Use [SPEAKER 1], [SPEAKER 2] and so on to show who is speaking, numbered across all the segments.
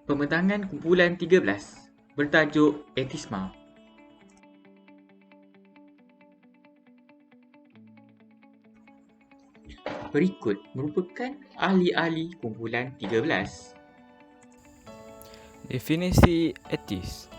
[SPEAKER 1] Pembentangan kumpulan 13 bertajuk Etisma. Berikut merupakan ahli-ahli kumpulan 13.
[SPEAKER 2] Definisi etis.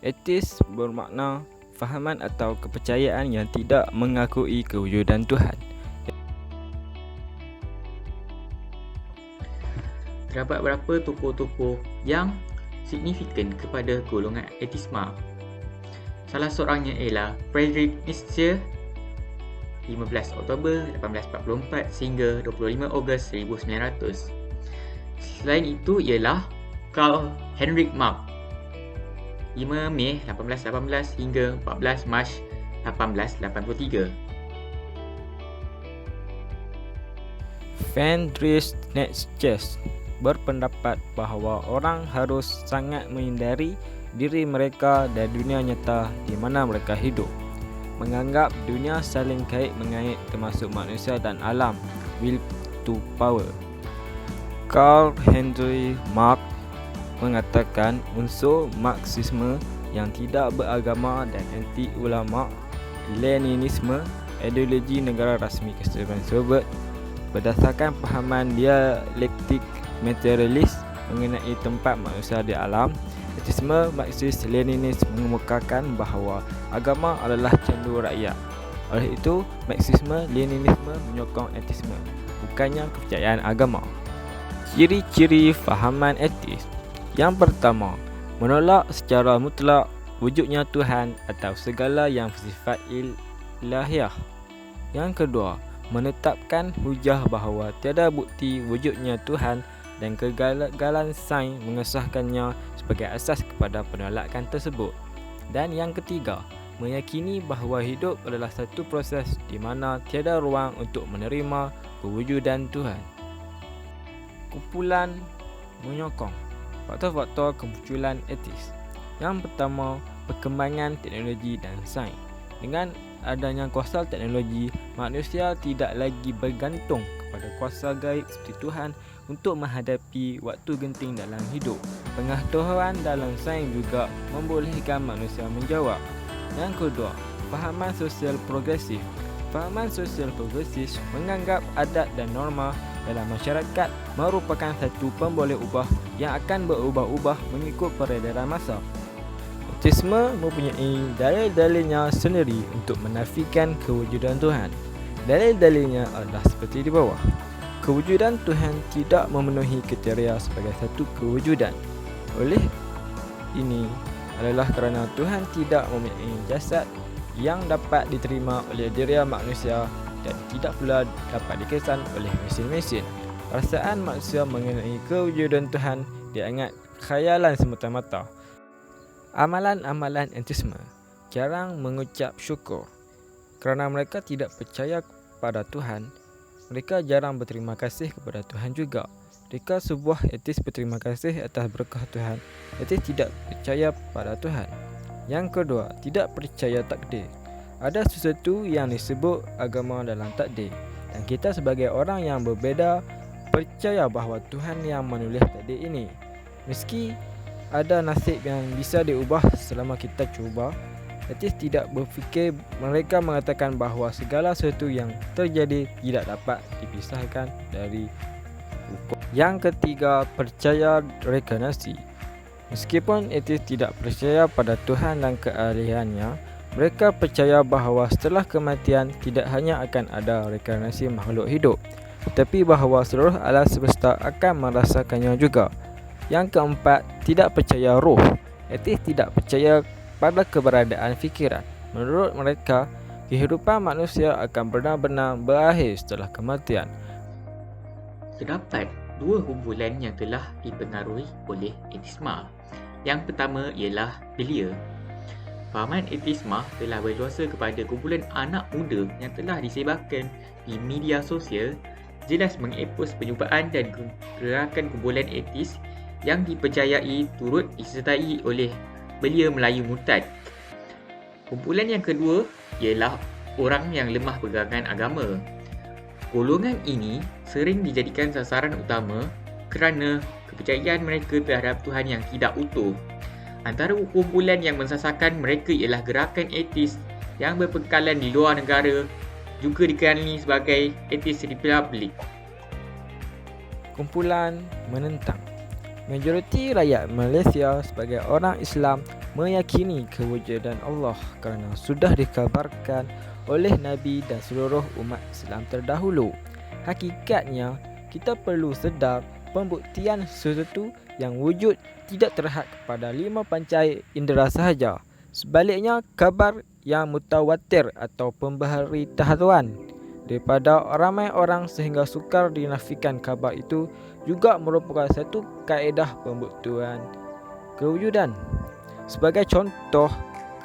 [SPEAKER 2] Etis bermakna fahaman atau kepercayaan yang tidak mengakui kewujudan Tuhan.
[SPEAKER 1] Terdapat beberapa tokoh-tokoh yang signifikan kepada golongan etisma. Salah seorangnya ialah Friedrich Nietzsche, 15 Oktober 1844 sehingga 25 Ogos 1900. Selain itu ialah Karl Heinrich Marx, 5 Mei 1818 hingga 14 Mac 1883.
[SPEAKER 2] Friedrich Nietzsche berpendapat bahawa orang harus sangat menghindari diri mereka dari dunia nyata di mana mereka hidup. Menganggap dunia saling kait-mengait termasuk manusia dan alam, will to power. Karl Heinrich Marx mengatakan unsur Marxisme yang tidak beragama dan anti-ulama, Leninisme, ideologi negara rasmi Kesatuan Soviet berdasarkan pahaman dialektik materialis mengenai tempat manusia di alam. Etisme Marxis-Leninis mengemukakan bahawa agama adalah candu rakyat. Oleh itu, Marxisme-Leninisme menyokong etisme, bukannya kepercayaan agama. Ciri-ciri fahaman etis. Yang pertama, menolak secara mutlak wujudnya Tuhan atau segala yang bersifat ilahiyah. Yang kedua, menetapkan hujah bahawa tiada bukti wujudnya Tuhan dan kegagalan sains mengesahkannya sebagai asas kepada penolakan tersebut. Dan yang ketiga, meyakini bahawa hidup adalah satu proses di mana tiada ruang untuk menerima kewujudan Tuhan. Kumpulan menyokong faktor-faktor kemunculan etis. Yang pertama, perkembangan teknologi dan sains. Dengan adanya kuasa teknologi, manusia tidak lagi bergantung kepada kuasa gaib seperti Tuhan untuk menghadapi waktu genting dalam hidup. Pengetahuan dalam sains juga membolehkan manusia menjawab. Yang kedua, fahaman sosial progresif. Fahaman sosial progresif menganggap adat dan norma dalam masyarakat merupakan satu pemboleh ubah yang akan berubah-ubah mengikut peredaran masa. Etisme mempunyai dalil-dalilnya sendiri untuk menafikan kewujudan Tuhan. Dalil-dalilnya adalah seperti di bawah. Kewujudan Tuhan tidak memenuhi kriteria sebagai satu kewujudan. Oleh ini adalah kerana Tuhan tidak mempunyai jasad yang dapat diterima oleh diri manusia dan tidak pula dapat dikesan oleh mesin-mesin. Perasaan manusia mengenai kewujudan Tuhan dianggap khayalan semata-mata. Amalan-amalan etisme jarang mengucap syukur. Kerana mereka tidak percaya pada Tuhan, mereka jarang berterima kasih kepada Tuhan juga. Jika sebuah etis berterima kasih atas berkah Tuhan, etis tidak percaya pada Tuhan. Yang kedua, tidak percaya takdir. Ada sesuatu yang disebut agama dalam takdir, dan kita sebagai orang yang berbeza percaya bahawa Tuhan yang menulis takdir ini. Meski ada nasib yang bisa diubah selama kita cuba, etis tidak berfikir. Mereka mengatakan bahawa segala sesuatu yang terjadi tidak dapat dipisahkan dari hukum. Yang ketiga, percaya reinkarnasi. Meskipun etis tidak percaya pada Tuhan dan keahliannya, mereka percaya bahawa setelah kematian tidak hanya akan ada reinkarnasi makhluk hidup, tetapi bahawa seluruh alam semesta akan merasakannya juga. Yang keempat, tidak percaya roh. Etis tidak percaya pada keberadaan fikiran. Menurut mereka, kehidupan manusia akan benar-benar berakhir setelah kematian.
[SPEAKER 1] Terdapat dua kumpulan yang telah dipengaruhi oleh etisma. Yang pertama ialah belia. Fahaman etisma telah berkuasa kepada kumpulan anak muda yang telah disebarkan di media sosial, jelas mengekspos perjumpaan dan gerakan kumpulan etis yang dipercayai turut disertai oleh belia Melayu murtad. Kumpulan yang kedua ialah orang yang lemah pegangan agama. Golongan ini sering dijadikan sasaran utama kerana kepercayaan mereka terhadap Tuhan yang tidak utuh. Antara kumpulan yang mensasarkan mereka ialah gerakan etis yang berpengkalan di luar negara, juga dikenali sebagai Atheist Republic.
[SPEAKER 2] Kumpulan menentang. Majoriti rakyat Malaysia sebagai orang Islam meyakini kewujudan Allah kerana sudah dikabarkan oleh Nabi dan seluruh umat Islam terdahulu. Hakikatnya, kita perlu sedar pembuktian sesuatu yang wujud tidak terhad kepada 5 panca indera sahaja. Sebaliknya, kabar yang mutawatir atau pemberitahuan daripada ramai orang sehingga sukar dinafikan kabar itu juga merupakan satu kaedah pembuktian kewujudan. Sebagai contoh,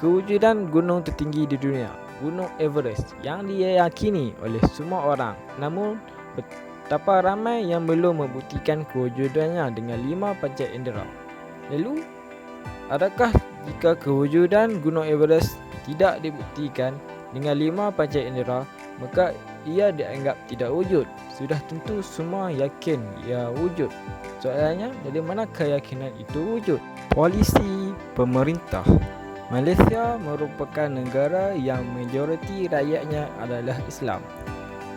[SPEAKER 2] kewujudan gunung tertinggi di dunia, Gunung Everest, yang diyakini oleh semua orang. Namun, betapa ramai yang belum membuktikan kewujudannya dengan 5 panca indera. Lalu, adakah jika kewujudan Gunung Everest tidak dibuktikan dengan 5 panca indera, maka ia dianggap tidak wujud? Sudah tentu semua yakin ia wujud. Soalannya, dari mana keyakinan itu wujud? Polisi pemerintah. Malaysia merupakan negara yang majoriti rakyatnya adalah Islam.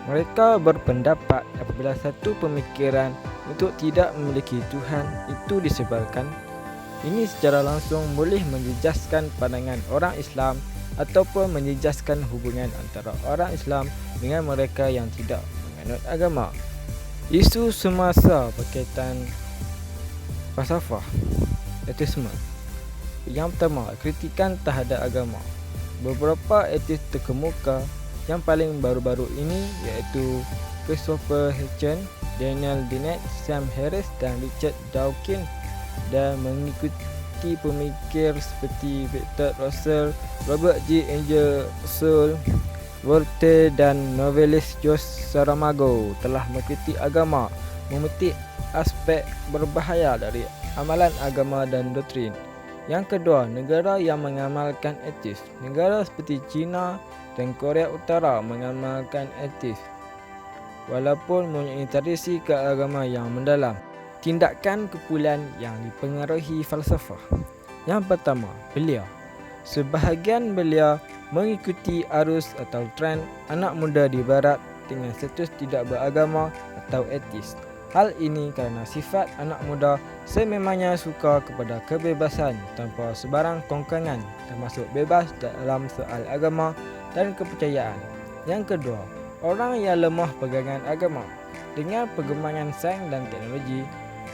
[SPEAKER 2] Mereka berpendapat apabila satu pemikiran untuk tidak memiliki Tuhan itu disebarkan, ini secara langsung boleh menjejaskan pandangan orang Islam ataupun menjejaskan hubungan antara orang Islam dengan mereka yang tidak menganut agama. Isu semasa berkaitan falsafah ateisme. Yang pertama, kritikan terhadap agama. Beberapa ateis terkemuka yang paling baru-baru ini iaitu Christopher Hitchens, Daniel Dennett, Sam Harris dan Richard Dawkins, dan mengikuti pemikir seperti Victor Russell, Robert G. Ingersoll, Voltaire dan novelis George Saramago telah mengkritik agama, memetik aspek berbahaya dari amalan agama dan doktrin. Yang kedua, negara yang mengamalkan etis. Negara seperti China dan Korea Utara mengamalkan etis walaupun mempunyai tradisi keagamaan yang mendalam. Tindakan kumpulan yang dipengaruhi falsafah. Yang pertama, belia. Sebahagian belia mengikuti arus atau trend anak muda di barat dengan status tidak beragama atau etis. Hal ini kerana sifat anak muda sememangnya suka kepada kebebasan tanpa sebarang kongkangan, termasuk bebas dalam soal agama dan kepercayaan. Yang kedua, orang yang lemah pegangan agama. Dengan perkembangan sains dan teknologi,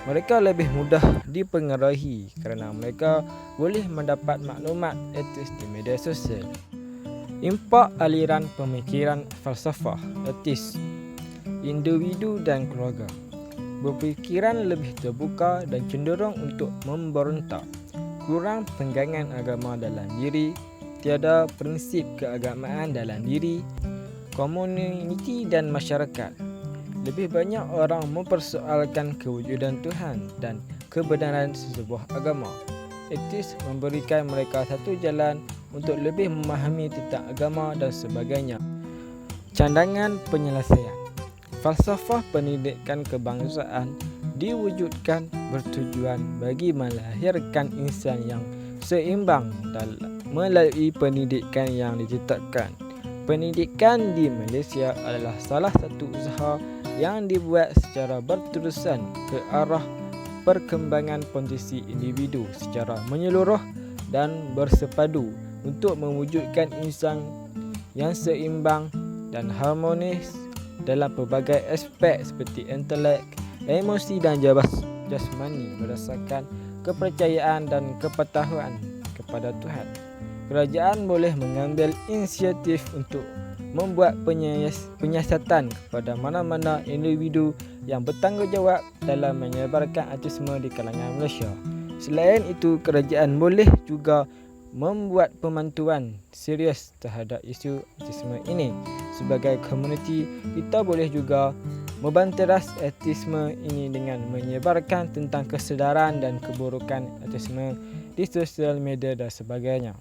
[SPEAKER 2] mereka lebih mudah dipengaruhi kerana mereka boleh mendapat maklumat etis di media sosial. Impak aliran pemikiran falsafah etis. Individu dan keluarga berfikiran lebih terbuka dan cenderung untuk memberontak. Kurang pegangan agama dalam diri, tiada prinsip keagamaan dalam diri, komuniti dan masyarakat. Lebih banyak orang mempersoalkan kewujudan Tuhan dan kebenaran sebuah agama. Etis memberikan mereka satu jalan untuk lebih memahami tentang agama dan sebagainya. Candangan penyelesaian. Falsafah pendidikan kebangsaan diwujudkan bertujuan bagi melahirkan insan yang seimbang melalui pendidikan yang ditetapkan. Pendidikan di Malaysia adalah salah satu usaha yang dibuat secara berterusan ke arah perkembangan potensi individu secara menyeluruh dan bersepadu untuk mewujudkan insan yang seimbang dan harmonis dalam pelbagai aspek seperti intelek, emosi dan jasmani berdasarkan kepercayaan dan kepatuhan kepada Tuhan. Kerajaan boleh mengambil inisiatif untuk membuat penyiasatan kepada mana-mana individu yang bertanggungjawab dalam menyebarkan ateisme di kalangan Malaysia. Selain itu, kerajaan boleh juga membuat pemantauan serius terhadap isu ateisme ini. Sebagai komuniti, kita boleh juga membanteras ateisme ini dengan menyebarkan tentang kesedaran dan keburukan ateisme di sosial media dan sebagainya.